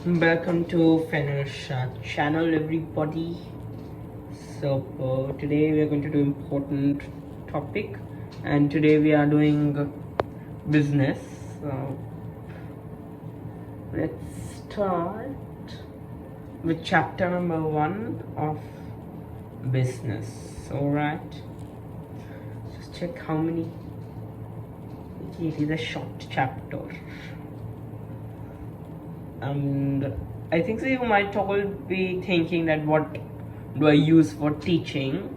Welcome to Finish channel, everybody. So today we are going to do important topic, and today we are doing business. So let's start with chapter number 1 of business. All right. Just check how many. It is a short chapter. And I think so you might all be thinking that what do I use for teaching.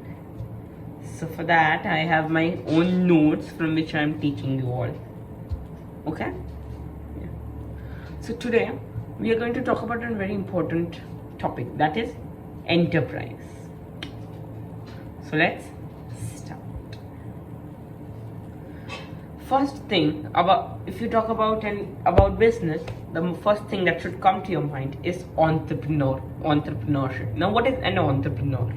So for that I have my own notes from which I am teaching you all. Okay, yeah. So today we are going to talk about a very important topic, that is enterprise. So let's start. First thing, about if you talk about business, the first thing that should come to your mind is entrepreneurship. Now, what is an entrepreneur?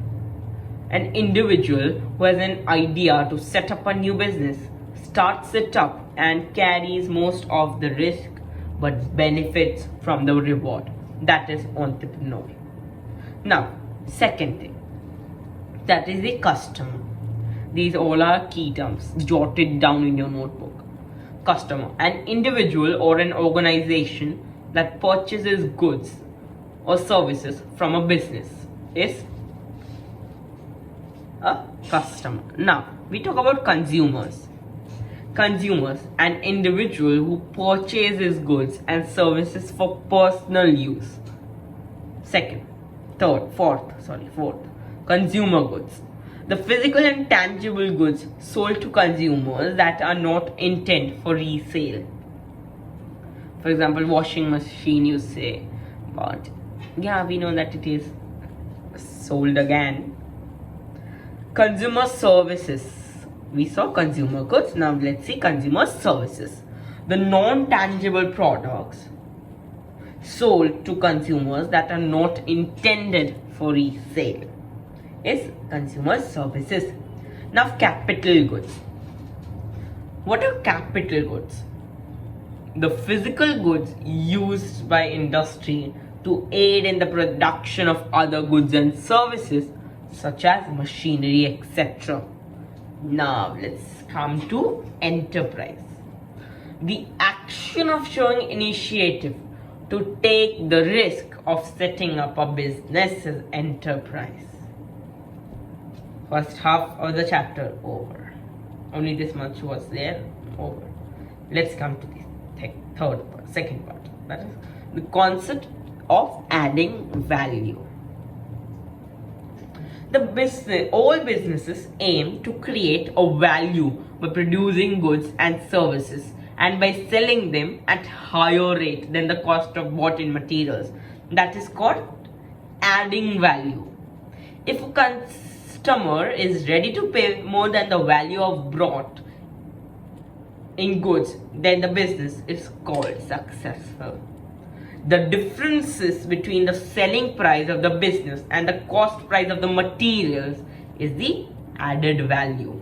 An individual who has an idea to set up a new business, starts it up and carries most of the risk but benefits from the reward. That is entrepreneur. Now, second thing, that is the customer. These all are key terms. Jot it down in your notebook. Customer, an individual or an organization that purchases goods or services from a business, is a customer. Now, we talk about consumers. Consumers, an individual who purchases goods and services for personal use. Fourth, consumer goods. The physical and tangible goods sold to consumers that are not intended for resale. For example, washing machine, you say, but yeah, we know that it is sold again. Consumer services. We saw consumer goods. Now let's see consumer services. The non-tangible products sold to consumers that are not intended for resale is consumer services. Now, capital goods. What are capital goods? The physical goods used by industry to aid in the production of other goods and services such as machinery, etc. Now, let's come to enterprise. The action of showing initiative to take the risk of setting up a business is enterprise. First half of the chapter over. Only this much was there, over. Let's come to the second part. That is the concept of adding value. All businesses aim to create a value by producing goods and services and by selling them at higher rate than the cost of bought-in materials. That is called adding value. If a customer is ready to pay more than the value of brought in goods, then the business is called successful. The differences between the selling price of the business and the cost price of the materials is the added value.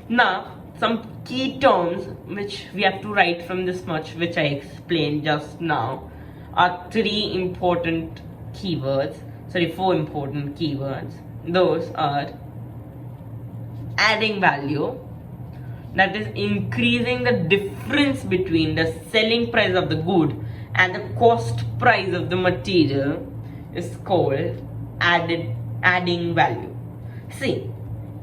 Now, some key terms which we have to write from this much, which I explained just now, are four important keywords. Those are adding value, that is increasing the difference between the selling price of the good and the cost price of the material, is called adding value. See,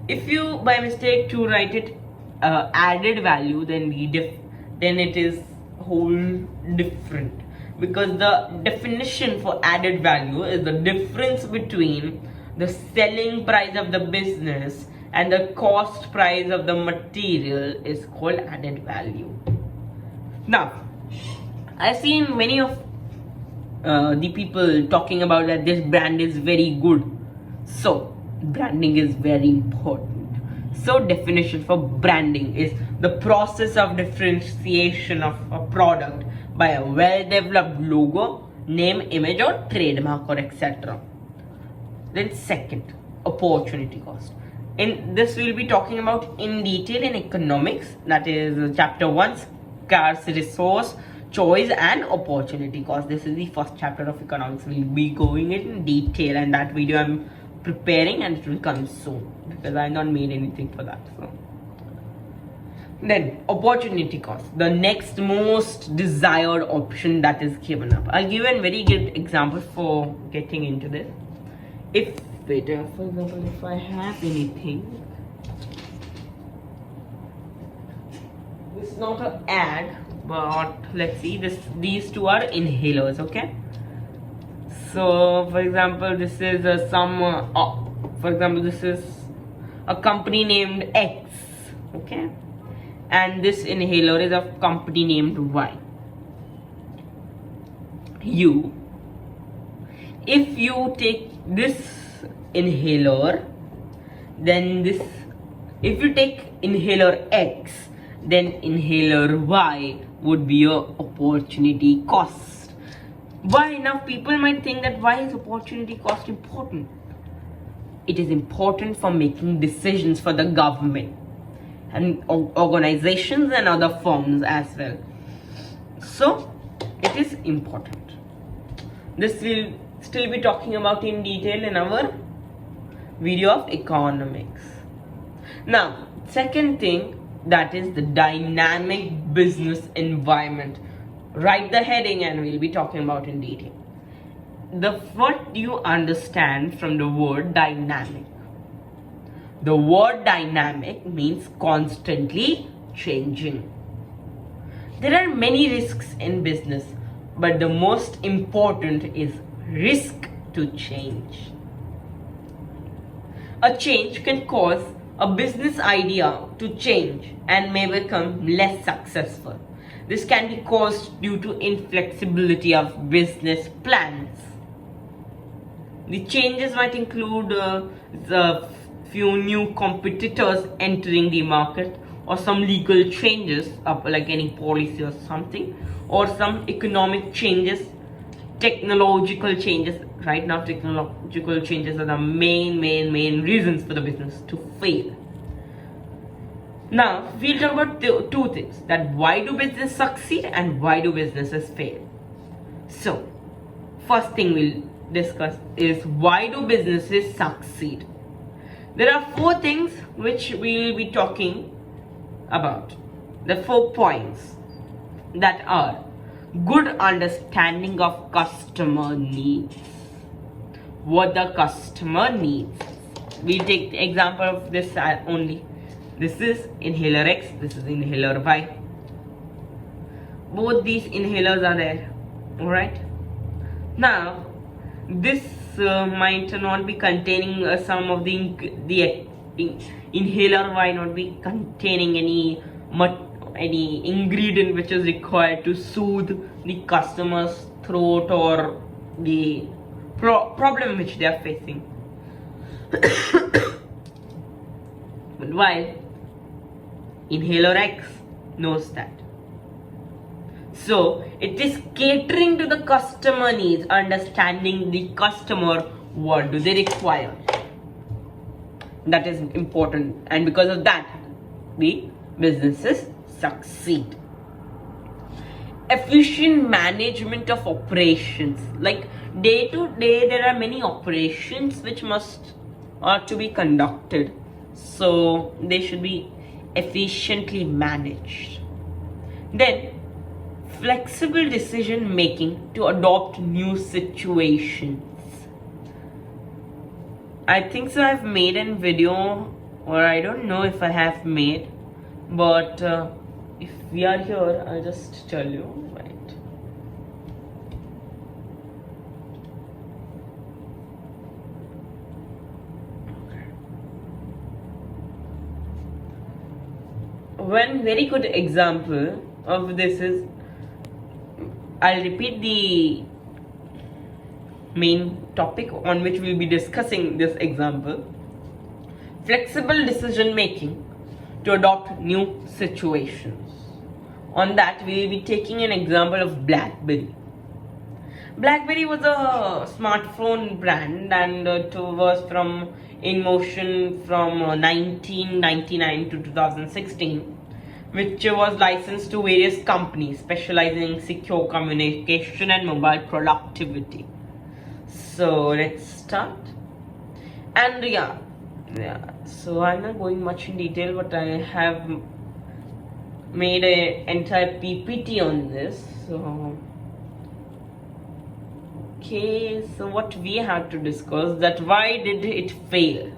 if you by mistake to write it added value, then it is whole different, because the definition for added value is the difference between the selling price of the business and the cost price of the material is called added value. Now, I've seen many of the people talking about that this brand is very good. So, branding is very important. So, definition for branding is the process of differentiation of a product by a well-developed logo, name, image, or trademark, or etc. Then second, opportunity cost. In this we'll be talking about in detail in economics, that is chapter 1, scarce resource, choice and opportunity cost. This is the first chapter of economics. We'll be going in detail, and that video I'm preparing, and it will come soon because I've not made anything for that. So then opportunity cost, the next most desired option that is given up. I'll give a very good example for getting into this. If for example, if I have anything, this is not an ad, but let's see, these two are inhalers. Okay, so for example, this is for example, this is a company named X. Okay, and this inhaler is a company named Y. If you take this inhaler, then if you take inhaler X, then inhaler Y would be your opportunity cost. Why? Now people might think that why is opportunity cost important? It is important for making decisions for the government and organizations and other firms as well. So it is important. This will still be talking about in detail in our video of economics. Now, second thing, that is the dynamic business environment. Write the heading and we'll be talking about in detail. What do you understand from the word dynamic? The word dynamic means constantly changing. There are many risks in business, but the most important is risk to change. A change can cause a business idea to change and may become less successful. This can be caused due to inflexibility of business plans. The changes might include the few new competitors entering the market, or some legal changes, like any policy or something, or some economic changes, technological changes. Right now, technological changes are the main reasons for the business to fail. Now, we'll talk about two things, that why do businesses succeed and why do businesses fail. So, first thing we'll discuss is why do businesses succeed. There are 4 things which we'll be talking about. The 4 points that are good understanding of customer needs. What the customer needs. We take the example of this only. This is inhaler X, this is inhaler Y. Both these inhalers are there. Alright. Now, this might not be containing some of the inhaler Y not be containing any ingredient which is required to soothe the customer's throat or the problem which they are facing. But while inhaler X knows that. So it is catering to the customer needs, understanding the customer, what do they require. That is important, and because of that, the businesses succeed. Efficient management of operations, like day to day there are many operations which are to be conducted, so they should be efficiently managed. Then flexible decision making to adopt new situations. I think so I've made a video, or I don't know if I have made, but if we are here, I'll just tell you. Right. One very good example of this is, I'll repeat the main topic on which we'll be discussing this example. Flexible decision making to adopt new situations. On that, we will be taking an example of BlackBerry. BlackBerry was a smartphone brand, and it was in motion from 1999 to 2016. which was licensed to various companies specializing in secure communication and mobile productivity. So let's start. And yeah, so I'm not going much in detail, but I have made an entire PPT on this. So okay, so what we have to discuss, that why did it fail?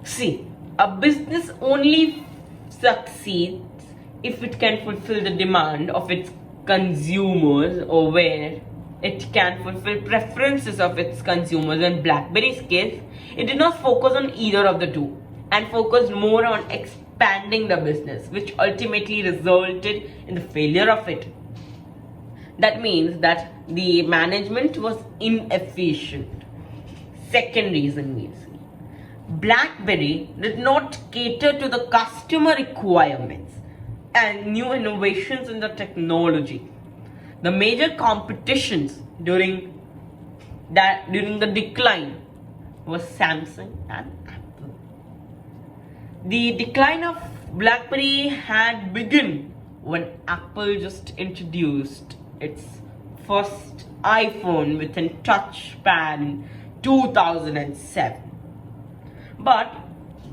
See, a business only succeeds if it can fulfill the demand of its consumers, or where it can fulfill preferences of its consumers. In BlackBerry's case, it did not focus on either of the two and focused more on expanding the business, which ultimately resulted in the failure of it. That means that the management was inefficient. Second reason we see, BlackBerry did not cater to the customer requirements and new innovations in the technology. The major competitions during the decline was Samsung and Apple. The decline of BlackBerry had begun when Apple just introduced its first iPhone with a touchpad in 2007. But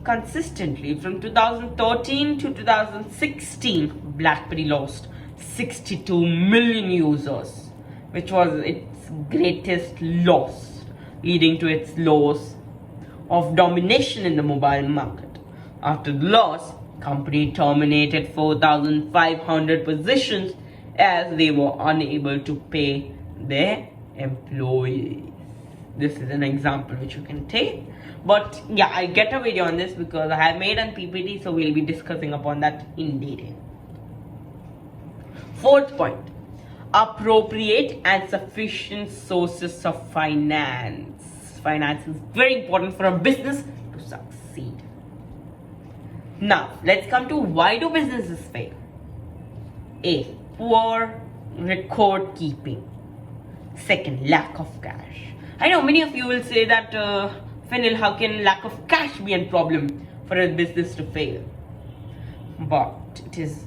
consistently from 2013 to 2016, BlackBerry lost 62 million users, which was its greatest loss, leading to its loss of domination in the mobile market. After the loss, company terminated 4,500 positions as they were unable to pay their employees. This is an example which you can take. But yeah, I get a video on this because I have made an PPT, so we'll be discussing upon that in detail. Fourth point, appropriate and sufficient sources of finance. Finance is very important for a business to succeed. Now, let's come to why do businesses fail. A, poor record keeping. Second, lack of cash. I know many of you will say that, Fenil, how can lack of cash be a problem for a business to fail? But it is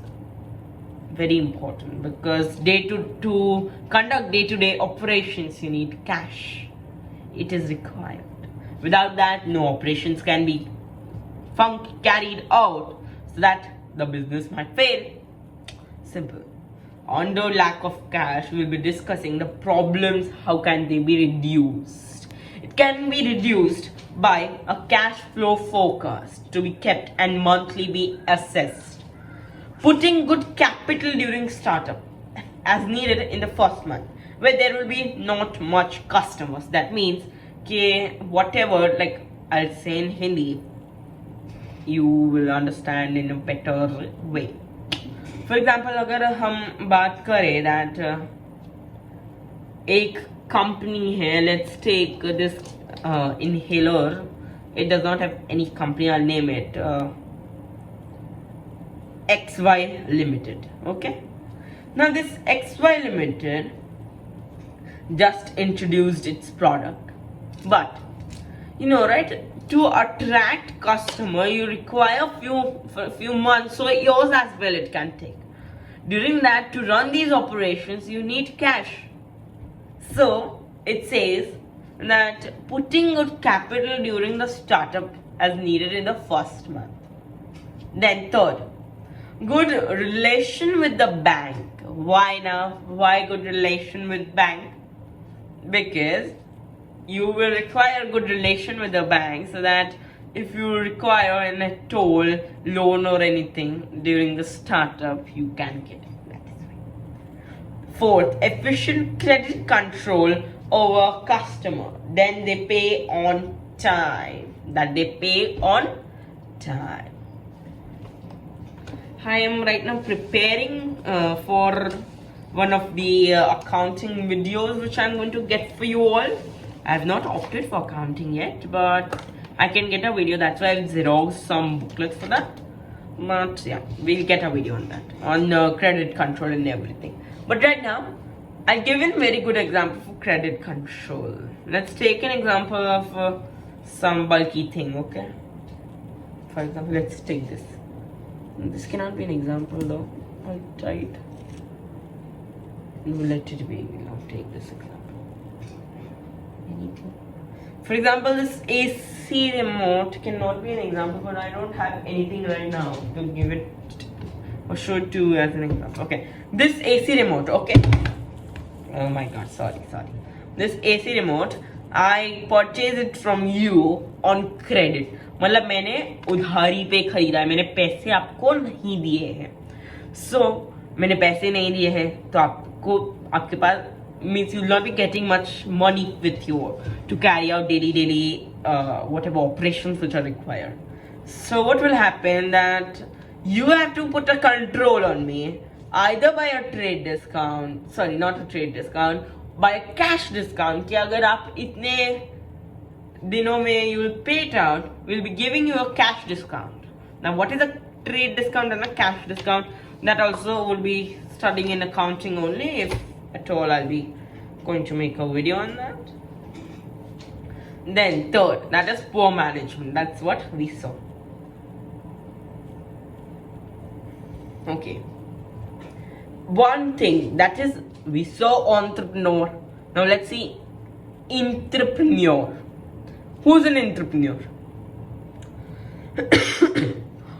very important, because to conduct day-to-day operations you need cash. It is required. Without that, no operations can be carried out, so that the business might fail. Simple. Under lack of cash, we will be discussing the problems. How can they be reduced? It can be reduced by a cash flow forecast to be kept and monthly be assessed. Putting good capital during startup as needed in the first month, where there will be not much customers. That means whatever, like I'll say in Hindi, you will understand in a better way. For example, अगर हम बात करें that एक company है, let's take this inhaler. It does not have any company, I'll name it XY Limited. Okay, now this XY Limited just introduced its product, but you know, right, to attract customer you require a few months, so yours as well it can take. During that, to run these operations you need cash. So it says that putting good capital during the startup as needed in the first month. Then third, good relation with the bank. Why now? Why good relation with bank? Because you will require good relation with the bank, so that if you require a toll loan or anything during the startup, you can get it. That is why. Fourth, efficient credit control over customer. Then they pay on time. I am right now preparing for one of the accounting videos which I'm going to get for you all. I have not opted for accounting yet, but I can get a video. That's why I've xeroxed some booklets for that. But yeah, we'll get a video on that, on credit control and everything. But right now, I've given very good example for credit control. Let's take an example of some bulky thing, okay? For example, let's take this. This cannot be an example though. I tried. No, let it be. I'll take this example. Anything. For example, this AC remote cannot be an example, but I don't have anything right now to give it or show it to as an example. Okay, this AC remote. Okay. Oh my God. Sorry. This AC remote, I purchased it from you on credit. मतलब मैंने उधारी पे खरीदा है, मैंने पैसे आपको नहीं दिए हैं. So मैंने पैसे नहीं दिए हैं तो आपके पास means you will not be getting much money with you to carry out daily whatever operations which are required. So what will happen that you have to put a control on me either by a trade discount, sorry not a trade discount, by a cash discount कि अगर आप इतने दिनों में you will pay it out, we'll be giving you a cash discount. Now what is a trade discount and a cash discount? That also will be studying in accounting only. If at all, I'll be going to make a video on that. Then third, that is poor management. That's what we saw. Okay. One thing that is we saw entrepreneur. Now let's see entrepreneur. Who's an entrepreneur?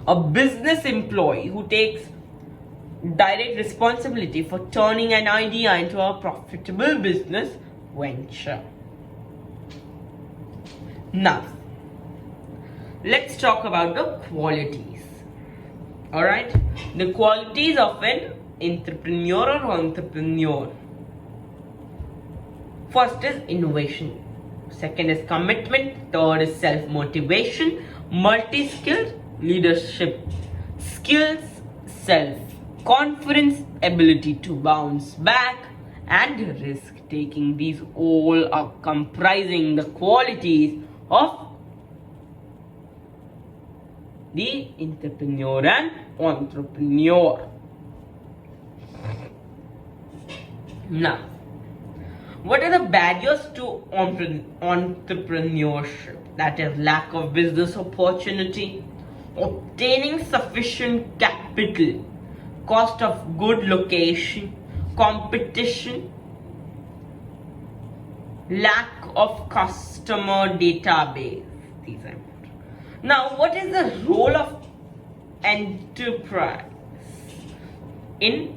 A business employee who takes direct responsibility for turning an idea into a profitable business venture. Now, let's talk about the qualities. Alright, the qualities of an entrepreneur or entrepreneur. First is innovation. Second is commitment. Third is self-motivation. Multi-skilled leadership. Skills, self-confidence, ability to bounce back, and risk-taking. These all are comprising the qualities of the entrepreneur and entrepreneur. Now, what are the barriers to entrepreneurship? That is lack of business opportunity, obtaining sufficient capital, cost of good location, competition, lack of customer database. These are important. Now, what is the role of enterprise in?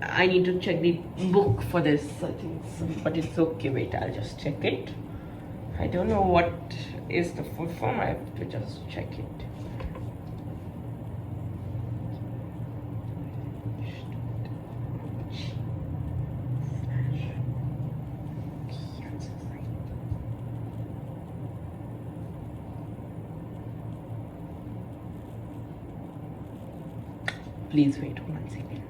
I need to check the book for this, I think, but it's okay. Wait, I'll just check it. I don't know what is the full form. I have to just check it. Please wait 1 second.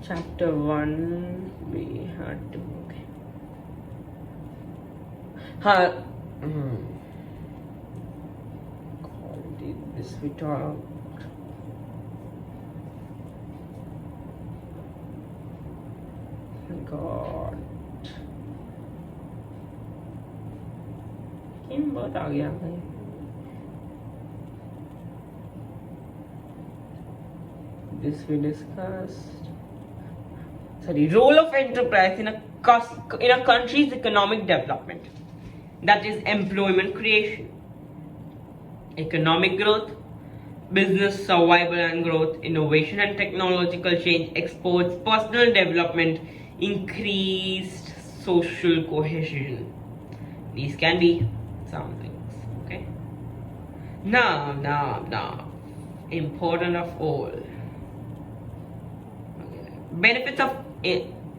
Chapter 1 we had to this we talked. God, बहुत आ गया भाई. This we discussed. Sorry, role of enterprise in a country's economic development. That is employment creation, economic growth, business survival and growth, innovation and technological change, exports, personal development, increased social cohesion. These can be some things. Okay. Now, important of all. Okay. Benefits of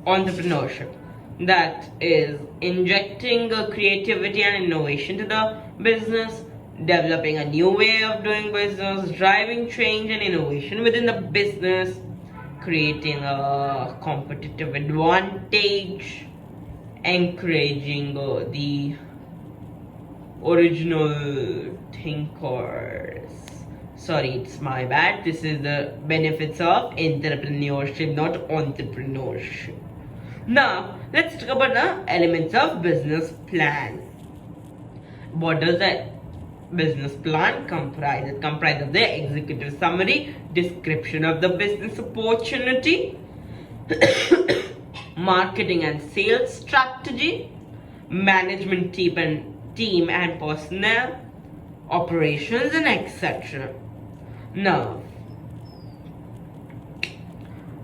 entrepreneurship. That is injecting creativity and innovation to the business, developing a new way of doing business, driving change and innovation within the business, creating a competitive advantage, encouraging the original thinkers, Sorry, it's my bad. This is the benefits of entrepreneurship, not entrepreneurship. Now, let's talk about the elements of business plan. What does a business plan comprise? It comprises of the executive summary, description of the business opportunity, marketing and sales strategy, management team and personnel, operations, and etc. Now,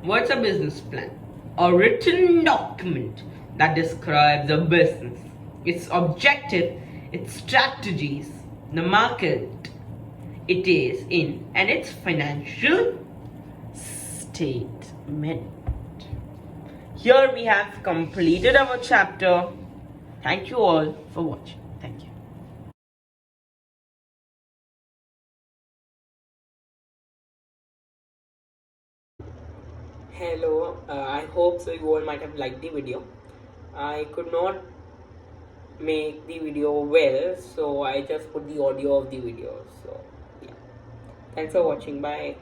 what's a business plan? A written document that describes a business, its objective, its strategies, the market it is in, and its financial statement. Here we have completed our chapter. Thank you all for watching. Thank you. Hello, I hope so you all might have liked the video. I could not make the video well, so I just put the audio of the video. So yeah, thanks for watching. Bye.